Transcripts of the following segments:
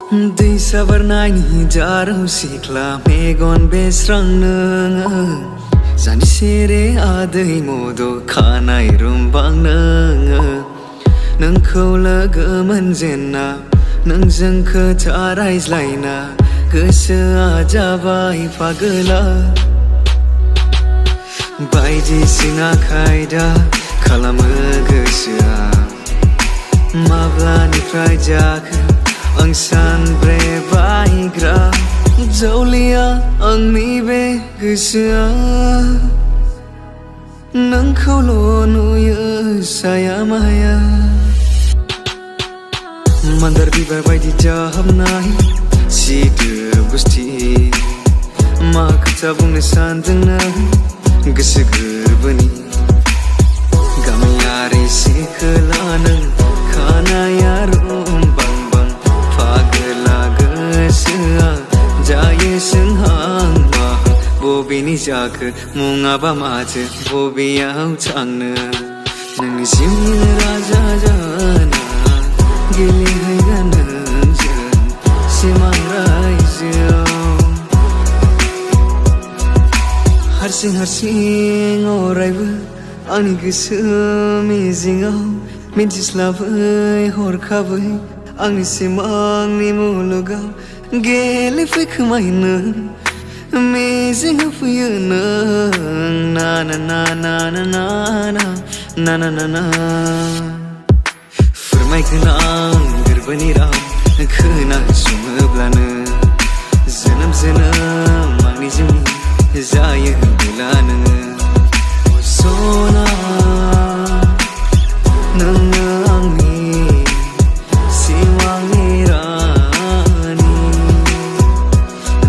दै साबरनायनि जाराव सिख्ला मेगन बेस्रां नोङो जानि सेरे आदै मद' खानाय रुमबां नोङो नोंखौ लोगो मोनजेन्ना नोंजों खोथा रायज्लायना गोसोआ जाबाय पागला बायदिसिना खायदा खालामो गोसोआ माब्लानिफ्राय जाखो आं सानब्रेबायग्रा जावलिया आंनि बे गोसोआ नोंखौल' नुयो साया माया मान्दार बिबार बायदि जाहाबनाय सिदोब गुस्थि मा खोथा बुंनो सानदों नों गोसो गोरबोनि गामियारि सिखोला नों खानाया रुमबां बां पागला गोसोआ जायो सोंहां माहां बबेनि जाखो मुङाबा माथो बबेयाव थांनो नोंनि जिउनि राजा जाना गेलेहैगोन नोंजों सिमां रायजोआव हारसिं हारसिं अरायबो आंनि गोसो मिजिङाव मिन्थिस्लाबै हरखाबै आंनि सिमांनि मुलुगाव गेलेफैखोमायो नों मिजिं होफैयो नों ना ना ना ना ना ना ना ना ना ना फोरमायगोन आं गोरबोनि राव खोनासङोब्लानो जोनोम जोनोम आंनि जिउनि जायो होनबोला नोङो सना नोङो आंनि सिमांनि रानि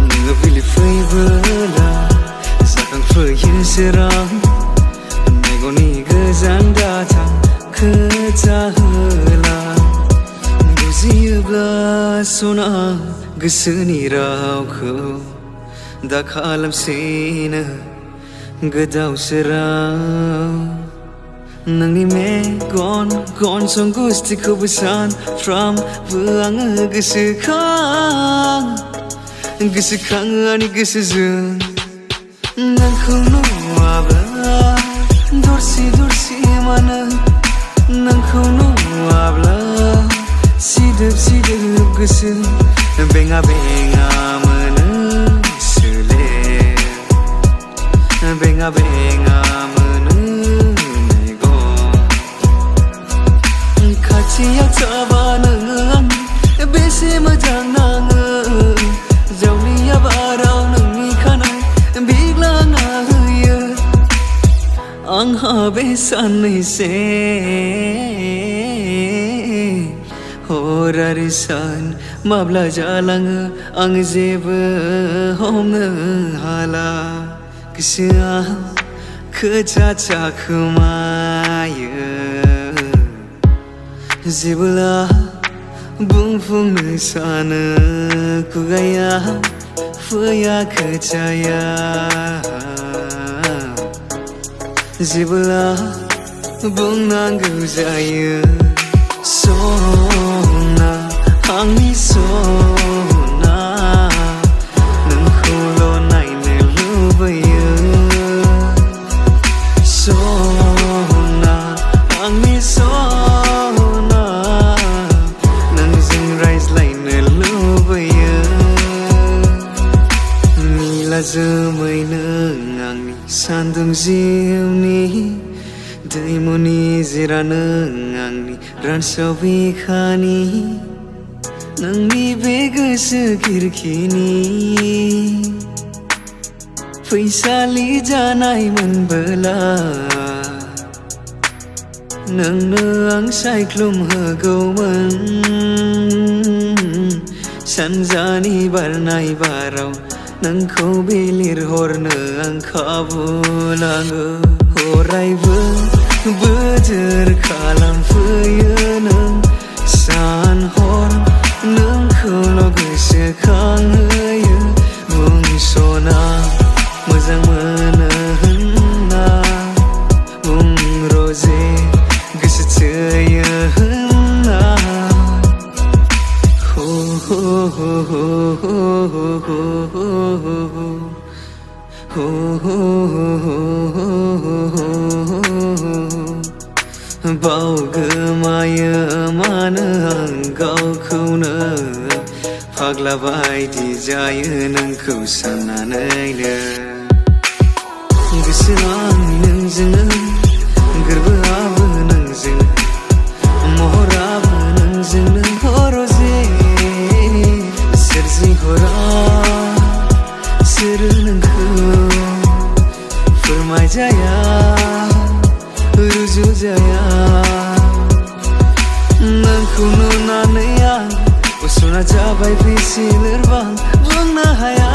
नोङो बिलिफैबोला जाखांफैयो सोरां मेगननि गोजान दाथा खोथा होला बुजियोब्ला सना गोसोनि रावखौ दा खालामसैनो गोदाव सोराव नोंनि मेगन गन्थं गुस्थिखौबो सानफ्रामबो आङो गोसोखाङो आंनि गोसोजों नोंखौ नुवाब्ला दरसे दरसे मानो नोंखौ नुवाब्ला सिदोब सिदोब गोसो बेङा बेङा मोनो बेङा बेङा मोनो मेगन खाथियाव थाबा नोङो आं बेसे मोजां नाङो जावलिया बाराव नोंनि खानाय बिग्लांना होयो आंहा बे साननैसे हर आरो सान माब्ला जालाङो आं जेबो हमनो हाला गोसोआ खोथा थाखोमायो जेब्ला बुंफुंनो सानो खुगाया फैया खोथाया जेब्ला बुंनांगौ जायो सना आंनि सना नोंखौल' नायनो लुबैयो सना आंनि सना नोंजों रायज्लायनो लुबैयो निला जोमै नों आंनि सान्दुं जिउनि दैमुनि जिरा नों आंनि रानसाव बिखानि नोंनि बे गोसो खिरखिनि फैसालि जानाय मोनबोला नोंनो आं सायख्लुम होगौमोन सानजानि बारनाय बाराव नोंखौ बिलिरहरनो आं खाबु नांगौ अरायबो बोथोर खालामफैयो नों सान हर नोंखौल' गोसोखांहोयो बुंस'ना मोजां मोनो होनना बुं रजे गोसो थोयो होनना बावगोमायो मानो आं गावखौनो फाग्ला बायदि जायो नोंखौ साननानैनो गोसोआ आंनि नोंजोंनो गोरबोआबो नोंजोंनो महराबो नोंजोंनो हरजे सोरजिहरा सोर नोंखौ फोरमायजाया रुजुजाया नोंखौ नुनानै आं उसुना जाबाय बेसे लोरबां बुंनो हाया